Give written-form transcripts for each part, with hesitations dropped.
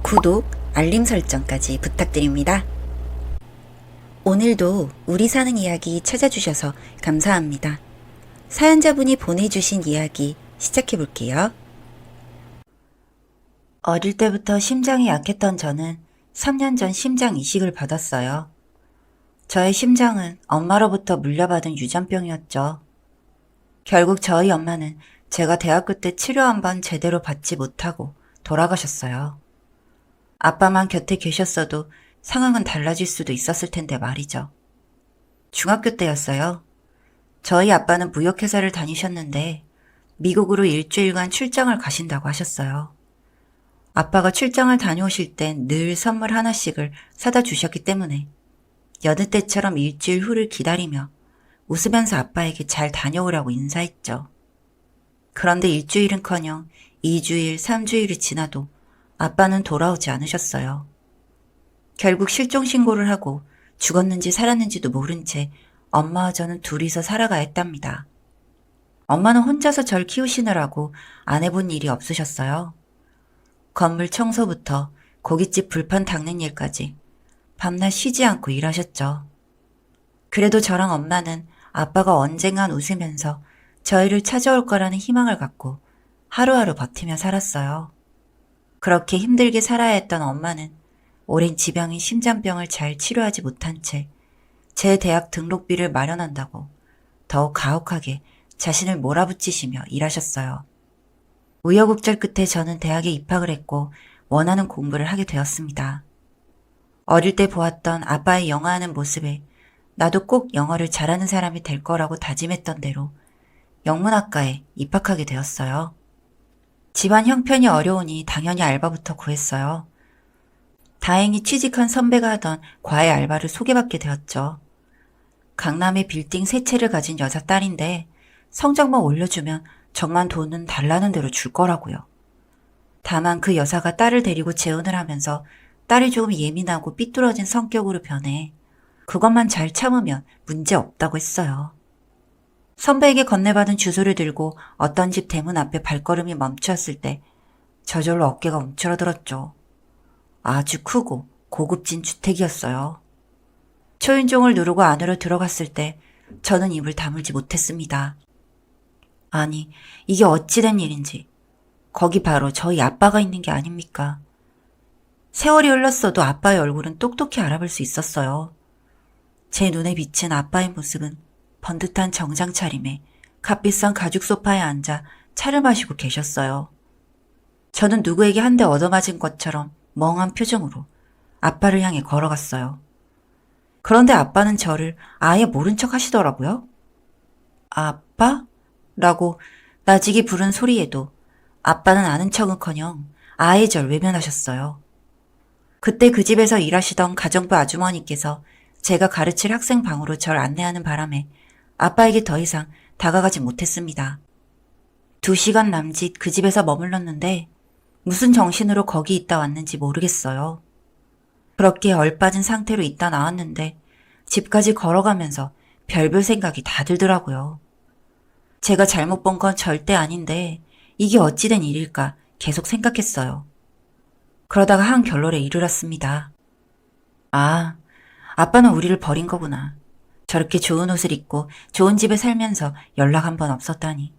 구독, 알림 설정까지 부탁드립니다. 오늘도 우리 사는 이야기 찾아주셔서 감사합니다. 사연자분이 보내주신 이야기 시작해볼게요. 어릴 때부터 심장이 약했던 저는 3년 전 심장 이식을 받았어요. 저의 심장은 엄마로부터 물려받은 유전병이었죠. 결국 저희 엄마는 제가 대학교 때 치료 한 번 제대로 받지 못하고 돌아가셨어요. 아빠만 곁에 계셨어도 상황은 달라질 수도 있었을 텐데 말이죠. 중학교 때였어요. 저희 아빠는 무역회사를 다니셨는데 미국으로 일주일간 출장을 가신다고 하셨어요. 아빠가 출장을 다녀오실 땐 늘 선물 하나씩을 사다 주셨기 때문에 여느 때처럼 일주일 후를 기다리며 웃으면서 아빠에게 잘 다녀오라고 인사했죠. 그런데 일주일은커녕 2주일, 3주일이 지나도 아빠는 돌아오지 않으셨어요. 결국 실종신고를 하고 죽었는지 살았는지도 모른 채 엄마와 저는 둘이서 살아가야 했답니다. 엄마는 혼자서 절 키우시느라고 안 해본 일이 없으셨어요. 건물 청소부터 고깃집 불판 닦는 일까지 밤낮 쉬지 않고 일하셨죠. 그래도 저랑 엄마는 아빠가 언젠간 웃으면서 저희를 찾아올 거라는 희망을 갖고 하루하루 버티며 살았어요. 그렇게 힘들게 살아야 했던 엄마는 오랜 지병인 심장병을 잘 치료하지 못한 채 제 대학 등록비를 마련한다고 더욱 가혹하게 자신을 몰아붙이시며 일하셨어요. 우여곡절 끝에 저는 대학에 입학을 했고 원하는 공부를 하게 되었습니다. 어릴 때 보았던 아빠의 영어하는 모습에 나도 꼭 영어를 잘하는 사람이 될 거라고 다짐했던 대로 영문학과에 입학하게 되었어요. 집안 형편이 어려우니 당연히 알바부터 구했어요. 다행히 취직한 선배가 하던 과외 알바를 소개받게 되었죠. 강남에 빌딩 3채를 가진 여자 딸인데 성적만 올려주면 정만 돈은 달라는 대로 줄 거라고요. 다만 그 여사가 딸을 데리고 재혼을 하면서 딸이 조금 예민하고 삐뚤어진 성격으로 변해 그것만 잘 참으면 문제 없다고 했어요. 선배에게 건네받은 주소를 들고 어떤 집 대문 앞에 발걸음이 멈추었을 때 저절로 어깨가 움츠러들었죠. 아주 크고 고급진 주택이었어요. 초인종을 누르고 안으로 들어갔을 때 저는 입을 다물지 못했습니다. 아니, 이게 어찌된 일인지. 거기 바로 저희 아빠가 있는 게 아닙니까? 세월이 흘렀어도 아빠의 얼굴은 똑똑히 알아볼 수 있었어요. 제 눈에 비친 아빠의 모습은 번듯한 정장 차림에 값비싼 가죽 소파에 앉아 차를 마시고 계셨어요. 저는 누구에게 한 대 얻어맞은 것처럼 멍한 표정으로 아빠를 향해 걸어갔어요. 그런데 아빠는 저를 아예 모른 척 하시더라고요. 아빠? 라고 나직이 부른 소리에도 아빠는 아는 척은커녕 아예 절 외면하셨어요. 그때 그 집에서 일하시던 가정부 아주머니께서 제가 가르칠 학생 방으로 절 안내하는 바람에 아빠에게 더 이상 다가가지 못했습니다. 2시간 남짓 그 집에서 머물렀는데 무슨 정신으로 거기 있다 왔는지 모르겠어요. 그렇게 얼빠진 상태로 있다 나왔는데 집까지 걸어가면서 별별 생각이 다 들더라고요. 제가 잘못 본 건 절대 아닌데 이게 어찌된 일일까 계속 생각했어요. 그러다가 한 결론에 이르렀습니다. 아, 아빠는 우리를 버린 거구나. 저렇게 좋은 옷을 입고 좋은 집에 살면서 연락 한 번 없었다니.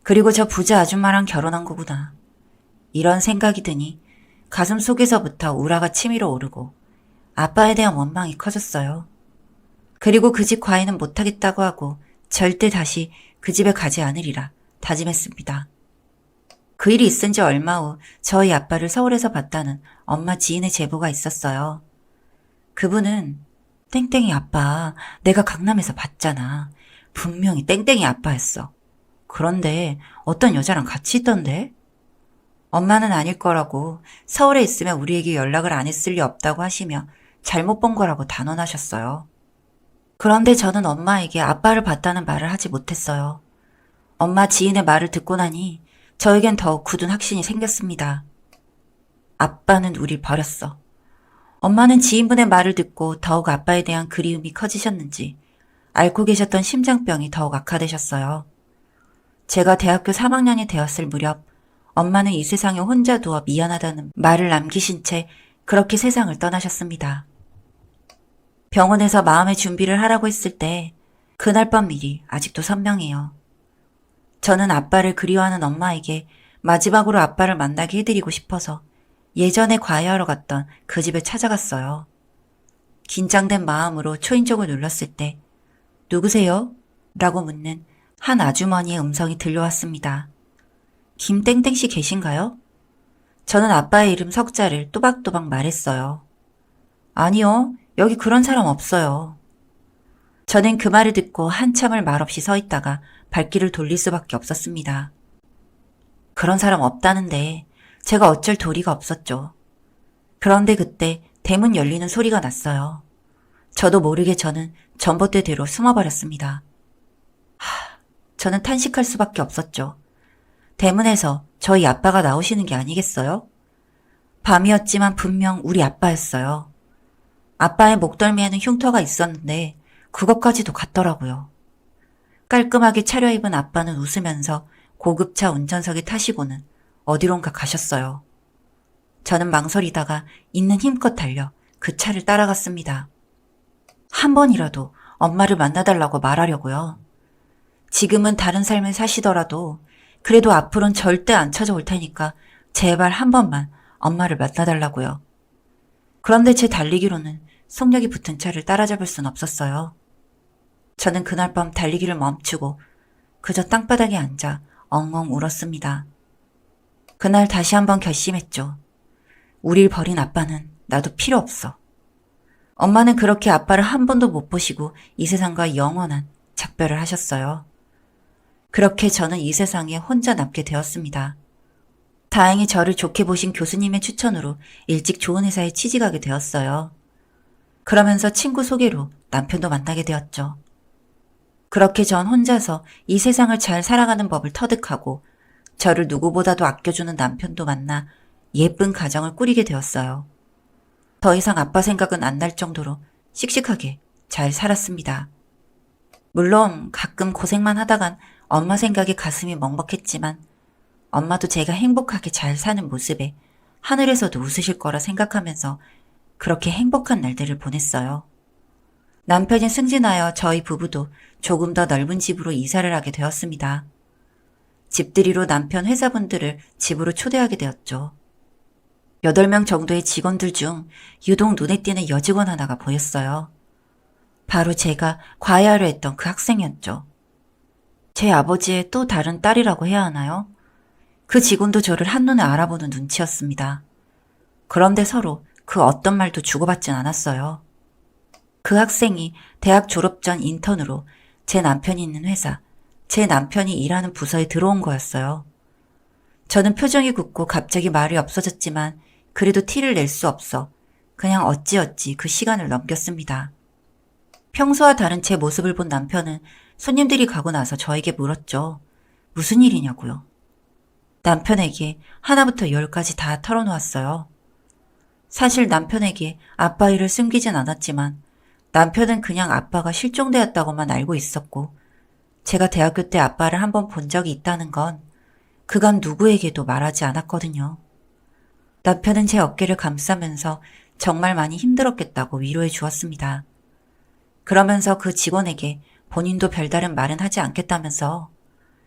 그리고 저 부자 아줌마랑 결혼한 거구나. 이런 생각이 드니 가슴 속에서부터 우라가 치밀어 오르고 아빠에 대한 원망이 커졌어요. 그리고 그 집 과외는 못하겠다고 하고 절대 다시 그 집에 가지 않으리라 다짐했습니다. 그 일이 있은 지 얼마 후 저희 아빠를 서울에서 봤다는 엄마 지인의 제보가 있었어요. 그분은 땡땡이 아빠 내가 강남에서 봤잖아. 분명히 땡땡이 아빠였어. 그런데 어떤 여자랑 같이 있던데? 엄마는 아닐 거라고 서울에 있으면 우리에게 연락을 안 했을 리 없다고 하시며 잘못 본 거라고 단언하셨어요. 그런데 저는 엄마에게 아빠를 봤다는 말을 하지 못했어요. 엄마 지인의 말을 듣고 나니 저에겐 더욱 굳은 확신이 생겼습니다. 아빠는 우릴 버렸어. 엄마는 지인분의 말을 듣고 더욱 아빠에 대한 그리움이 커지셨는지 앓고 계셨던 심장병이 더욱 악화되셨어요. 제가 대학교 3학년이 되었을 무렵 엄마는 이 세상에 혼자 두어 미안하다는 말을 남기신 채 그렇게 세상을 떠나셨습니다. 병원에서 마음의 준비를 하라고 했을 때 그날 밤 일이 아직도 선명해요. 저는 아빠를 그리워하는 엄마에게 마지막으로 아빠를 만나게 해드리고 싶어서 예전에 과외하러 갔던 그 집에 찾아갔어요. 긴장된 마음으로 초인종을 눌렀을 때 누구세요? 라고 묻는 한 아주머니의 음성이 들려왔습니다. 김땡땡씨 계신가요? 저는 아빠의 이름 석자를 또박또박 말했어요. 아니요, 여기 그런 사람 없어요. 저는 그 말을 듣고 한참을 말없이 서 있다가 발길을 돌릴 수밖에 없었습니다. 그런 사람 없다는데 제가 어쩔 도리가 없었죠. 그런데 그때 대문 열리는 소리가 났어요. 저도 모르게 저는 전봇대대로 숨어버렸습니다. 저는 탄식할 수밖에 없었죠. 대문에서 저희 아빠가 나오시는 게 아니겠어요? 밤이었지만 분명 우리 아빠였어요. 아빠의 목덜미에는 흉터가 있었는데 그것까지도 같더라고요. 깔끔하게 차려입은 아빠는 웃으면서 고급차 운전석에 타시고는 어디론가 가셨어요. 저는 망설이다가 있는 힘껏 달려 그 차를 따라갔습니다. 한 번이라도 엄마를 만나달라고 말하려고요. 지금은 다른 삶을 사시더라도 그래도 앞으로는 절대 안 찾아올 테니까 제발 한 번만 엄마를 만나달라고요. 그런데 제 달리기로는 속력이 붙은 차를 따라잡을 순 없었어요. 저는 그날 밤 달리기를 멈추고 그저 땅바닥에 앉아 엉엉 울었습니다. 그날 다시 한번 결심했죠. 우릴 버린 아빠는 나도 필요 없어. 엄마는 그렇게 아빠를 한 번도 못 보시고 이 세상과 영원한 작별을 하셨어요. 그렇게 저는 이 세상에 혼자 남게 되었습니다. 다행히 저를 좋게 보신 교수님의 추천으로 일찍 좋은 회사에 취직하게 되었어요. 그러면서 친구 소개로 남편도 만나게 되었죠. 그렇게 전 혼자서 이 세상을 잘 살아가는 법을 터득하고 저를 누구보다도 아껴주는 남편도 만나 예쁜 가정을 꾸리게 되었어요. 더 이상 아빠 생각은 안 날 정도로 씩씩하게 잘 살았습니다. 물론 가끔 고생만 하다간 엄마 생각에 가슴이 먹먹했지만 엄마도 제가 행복하게 잘 사는 모습에 하늘에서도 웃으실 거라 생각하면서 그렇게 행복한 날들을 보냈어요. 남편이 승진하여 저희 부부도 조금 더 넓은 집으로 이사를 하게 되었습니다. 집들이로 남편 회사분들을 집으로 초대하게 되었죠. 8명 정도의 직원들 중 유독 눈에 띄는 여직원 하나가 보였어요. 바로 제가 과외하려 했던 그 학생이었죠. 제 아버지의 또 다른 딸이라고 해야 하나요? 그 직원도 저를 한눈에 알아보는 눈치였습니다. 그런데 서로 그 어떤 말도 주고받진 않았어요. 그 학생이 대학 졸업 전 인턴으로 제 남편이 있는 회사, 제 남편이 일하는 부서에 들어온 거였어요. 저는 표정이 굳고 갑자기 말이 없어졌지만 그래도 티를 낼 수 없어 그냥 어찌어찌 그 시간을 넘겼습니다. 평소와 다른 제 모습을 본 남편은 손님들이 가고 나서 저에게 물었죠. 무슨 일이냐고요. 남편에게 하나부터 10까지 다 털어놓았어요. 사실 남편에게 아빠 일을 숨기진 않았지만 남편은 그냥 아빠가 실종되었다고만 알고 있었고 제가 대학교 때 아빠를 한번 본 적이 있다는 건 그간 누구에게도 말하지 않았거든요. 남편은 제 어깨를 감싸면서 정말 많이 힘들었겠다고 위로해 주었습니다. 그러면서 그 직원에게 본인도 별다른 말은 하지 않겠다면서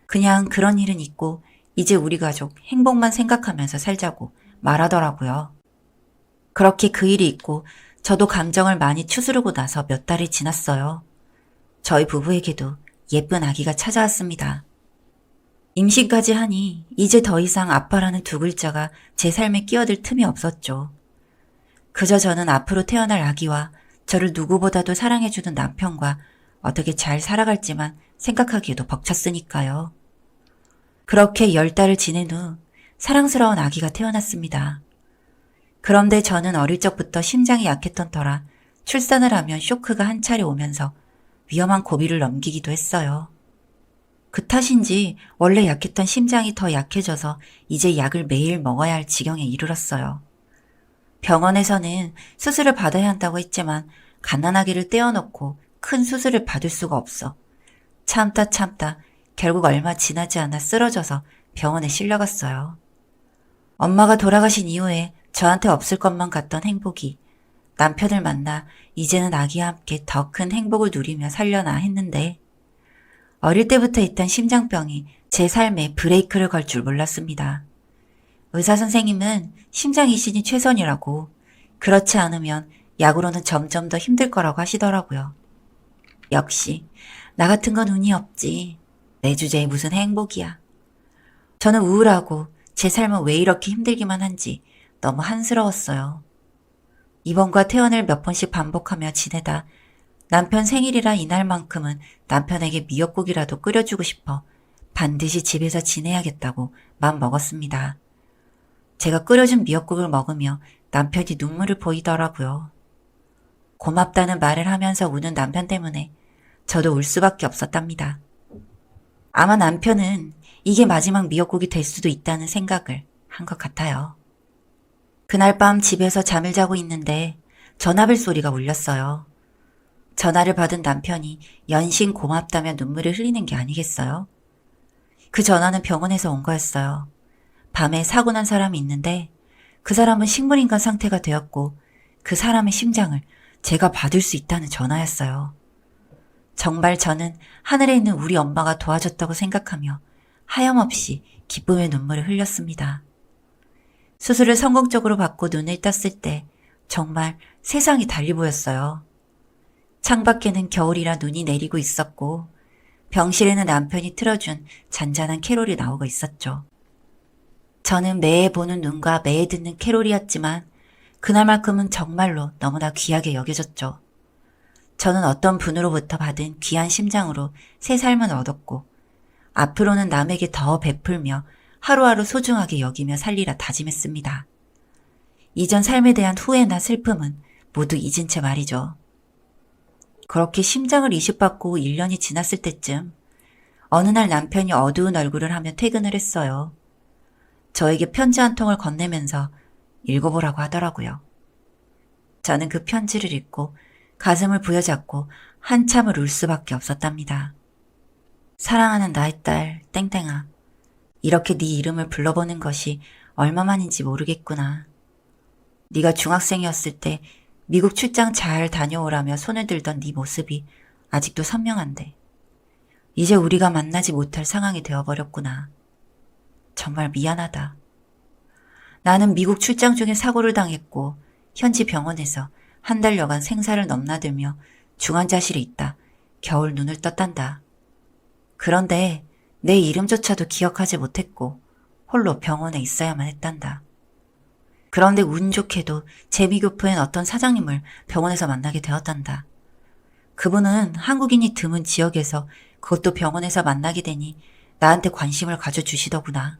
그냥 그런 일은 있고 이제 우리 가족 행복만 생각하면서 살자고 말하더라고요. 그렇게 그 일이 있고 저도 감정을 많이 추스르고 나서 몇 달이 지났어요. 저희 부부에게도 예쁜 아기가 찾아왔습니다. 임신까지 하니 이제 더 이상 아빠라는 두 글자가 제 삶에 끼어들 틈이 없었죠. 그저 저는 앞으로 태어날 아기와 저를 누구보다도 사랑해주는 남편과 어떻게 잘 살아갈지만 생각하기에도 벅찼으니까요. 그렇게 10달을 지낸 후 사랑스러운 아기가 태어났습니다. 그런데 저는 어릴 적부터 심장이 약했던 터라 출산을 하면 쇼크가 한 차례 오면서 위험한 고비를 넘기기도 했어요. 그 탓인지 원래 약했던 심장이 더 약해져서 이제 약을 매일 먹어야 할 지경에 이르렀어요. 병원에서는 수술을 받아야 한다고 했지만 갓난아기를 떼어놓고 큰 수술을 받을 수가 없어 참다 결국 얼마 지나지 않아 쓰러져서 병원에 실려갔어요. 엄마가 돌아가신 이후에 저한테 없을 것만 같던 행복이 남편을 만나 이제는 아기와 함께 더 큰 행복을 누리며 살려나 했는데 어릴 때부터 있던 심장병이 제 삶에 브레이크를 걸 줄 몰랐습니다. 의사 선생님은 심장 이식이 최선이라고, 그렇지 않으면 약으로는 점점 더 힘들 거라고 하시더라고요. 역시 나 같은 건 운이 없지. 내 주제에 무슨 행복이야. 저는 우울하고 제 삶은 왜 이렇게 힘들기만 한지 너무 한스러웠어요. 입원과 퇴원을 몇 번씩 반복하며 지내다 남편 생일이라 이날만큼은 남편에게 미역국이라도 끓여주고 싶어 반드시 집에서 지내야겠다고 맘먹었습니다. 제가 끓여준 미역국을 먹으며 남편이 눈물을 보이더라고요. 고맙다는 말을 하면서 우는 남편 때문에 저도 울 수밖에 없었답니다. 아마 남편은 이게 마지막 미역국이 될 수도 있다는 생각을 한 것 같아요. 그날 밤 집에서 잠을 자고 있는데 전화벨 소리가 울렸어요. 전화를 받은 남편이 연신 고맙다며 눈물을 흘리는 게 아니겠어요? 그 전화는 병원에서 온 거였어요. 밤에 사고 난 사람이 있는데 그 사람은 식물인간 상태가 되었고 그 사람의 심장을 제가 받을 수 있다는 전화였어요. 정말 저는 하늘에 있는 우리 엄마가 도와줬다고 생각하며 하염없이 기쁨의 눈물을 흘렸습니다. 수술을 성공적으로 받고 눈을 떴을 때 정말 세상이 달리 보였어요. 창밖에는 겨울이라 눈이 내리고 있었고 병실에는 남편이 틀어준 잔잔한 캐롤이 나오고 있었죠. 저는 매해 보는 눈과 매해 듣는 캐롤이었지만 그날만큼은 정말로 너무나 귀하게 여겨졌죠. 저는 어떤 분으로부터 받은 귀한 심장으로 새 삶을 얻었고 앞으로는 남에게 더 베풀며 하루하루 소중하게 여기며 살리라 다짐했습니다. 이전 삶에 대한 후회나 슬픔은 모두 잊은 채 말이죠. 그렇게 심장을 이식받고 1년이 지났을 때쯤 어느 날 남편이 어두운 얼굴을 하며 퇴근을 했어요. 저에게 편지 한 통을 건네면서 읽어보라고 하더라고요. 저는 그 편지를 읽고 가슴을 부여잡고 한참을 울 수밖에 없었답니다. 사랑하는 나의 딸 땡땡아, 이렇게 네 이름을 불러보는 것이 얼마만인지 모르겠구나. 네가 중학생이었을 때 미국 출장 잘 다녀오라며 손을 들던 네 모습이 아직도 선명한데 이제 우리가 만나지 못할 상황이 되어버렸구나. 정말 미안하다. 나는 미국 출장 중에 사고를 당했고 현지 병원에서 한 달여간 생사를 넘나들며 중환자실에 있다 겨울 눈을 떴단다. 그런데 내 이름조차도 기억하지 못했고 홀로 병원에 있어야만 했단다. 그런데 운 좋게도 재미교포인 어떤 사장님을 병원에서 만나게 되었단다. 그분은 한국인이 드문 지역에서 그것도 병원에서 만나게 되니 나한테 관심을 가져주시더구나.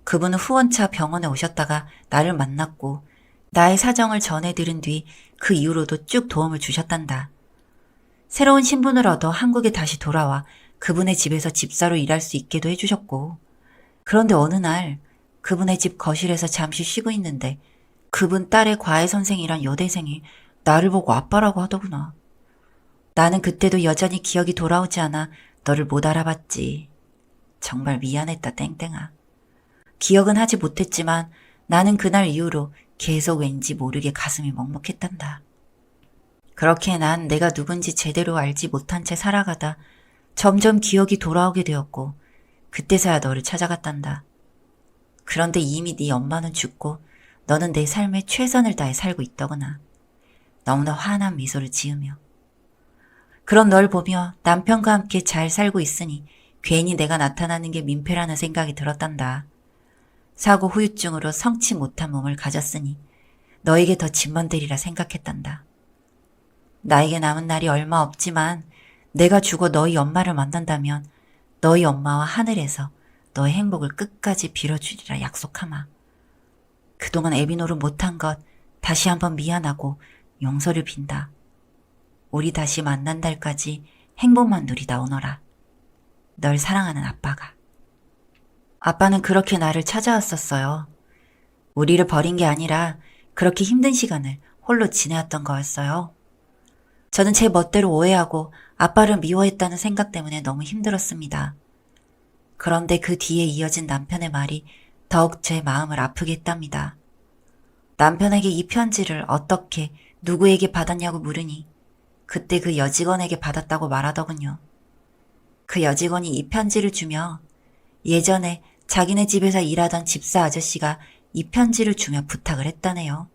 그분은 후원차 병원에 오셨다가 나를 만났고 나의 사정을 전해들은 뒤 그 이후로도 쭉 도움을 주셨단다. 새로운 신분을 얻어 한국에 다시 돌아와 그분의 집에서 집사로 일할 수 있게도 해주셨고 그런데 어느 날 그분의 집 거실에서 잠시 쉬고 있는데 그분 딸의 과외 선생이란 여대생이 나를 보고 아빠라고 하더구나. 나는 그때도 여전히 기억이 돌아오지 않아 너를 못 알아봤지. 정말 미안했다 땡땡아. 기억은 하지 못했지만 나는 그날 이후로 계속 왠지 모르게 가슴이 먹먹했단다. 그렇게 난 내가 누군지 제대로 알지 못한 채 살아가다 점점 기억이 돌아오게 되었고 그때서야 너를 찾아갔단다. 그런데 이미 네 엄마는 죽고 너는 내 삶에 최선을 다해 살고 있더구나. 너무나 환한 미소를 지으며. 그런 널 보며 남편과 함께 잘 살고 있으니 괜히 내가 나타나는 게 민폐라는 생각이 들었단다. 사고 후유증으로 성치 못한 몸을 가졌으니 너에게 더 짐만 되리라 생각했단다. 나에게 남은 날이 얼마 없지만 내가 죽어 너희 엄마를 만난다면 너희 엄마와 하늘에서 너의 행복을 끝까지 빌어주리라 약속하마. 그동안 애비 노릇 못한 것 다시 한번 미안하고 용서를 빈다. 우리 다시 만난 달까지 행복만 누리다 오너라. 널 사랑하는 아빠가. 아빠는 그렇게 나를 찾아왔었어요. 우리를 버린 게 아니라 그렇게 힘든 시간을 홀로 지내왔던 거였어요. 저는 제 멋대로 오해하고 아빠를 미워했다는 생각 때문에 너무 힘들었습니다. 그런데 그 뒤에 이어진 남편의 말이 더욱 제 마음을 아프게 했답니다. 남편에게 이 편지를 어떻게 누구에게 받았냐고 물으니 그때 그 여직원에게 받았다고 말하더군요. 그 여직원이 이 편지를 주며 예전에 자기네 집에서 일하던 집사 아저씨가 이 편지를 주며 부탁을 했다네요.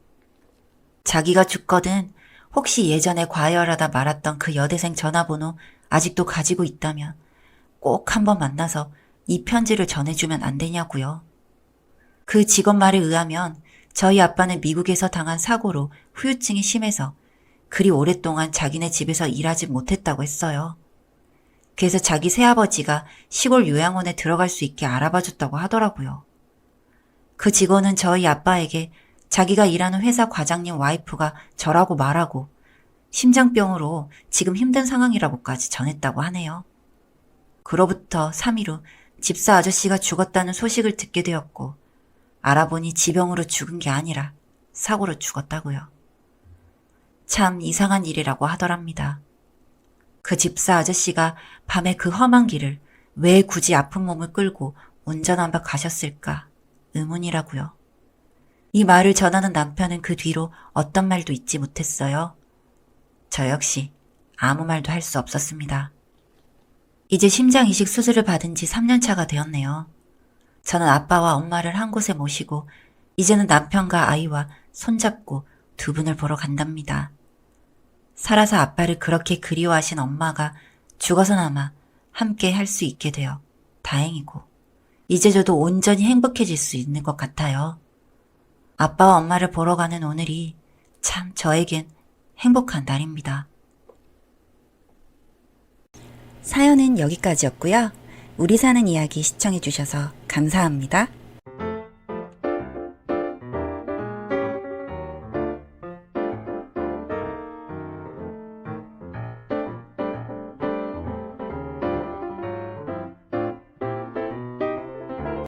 자기가 죽거든 혹시 예전에 과열하다 말았던 그 여대생 전화번호 아직도 가지고 있다면 꼭 한번 만나서 이 편지를 전해주면 안 되냐고요. 그 직원 말에 의하면 저희 아빠는 미국에서 당한 사고로 후유증이 심해서 그리 오랫동안 자기네 집에서 일하지 못했다고 했어요. 그래서 자기 새아버지가 시골 요양원에 들어갈 수 있게 알아봐줬다고 하더라고요. 그 직원은 저희 아빠에게 자기가 일하는 회사 과장님 와이프가 저라고 말하고 심장병으로 지금 힘든 상황이라고까지 전했다고 하네요. 그로부터 3일 후 집사 아저씨가 죽었다는 소식을 듣게 되었고 알아보니 지병으로 죽은 게 아니라 사고로 죽었다고요. 참 이상한 일이라고 하더랍니다. 그 집사 아저씨가 밤에 그 험한 길을 왜 굳이 아픈 몸을 끌고 운전하며 가셨을까 의문이라고요. 이 말을 전하는 남편은 그 뒤로 어떤 말도 잊지 못했어요. 저 역시 아무 말도 할 수 없었습니다. 이제 심장 이식 수술을 받은 지 3년 차가 되었네요. 저는 아빠와 엄마를 한 곳에 모시고 이제는 남편과 아이와 손잡고 두 분을 보러 간답니다. 살아서 아빠를 그렇게 그리워하신 엄마가 죽어서나마 함께 할 수 있게 되어 다행이고 이제 저도 온전히 행복해질 수 있는 것 같아요. 아빠와 엄마를 보러 가는 오늘이 참 저에겐 행복한 날입니다. 사연은 여기까지였고요. 우리 사는 이야기 시청해주셔서 감사합니다.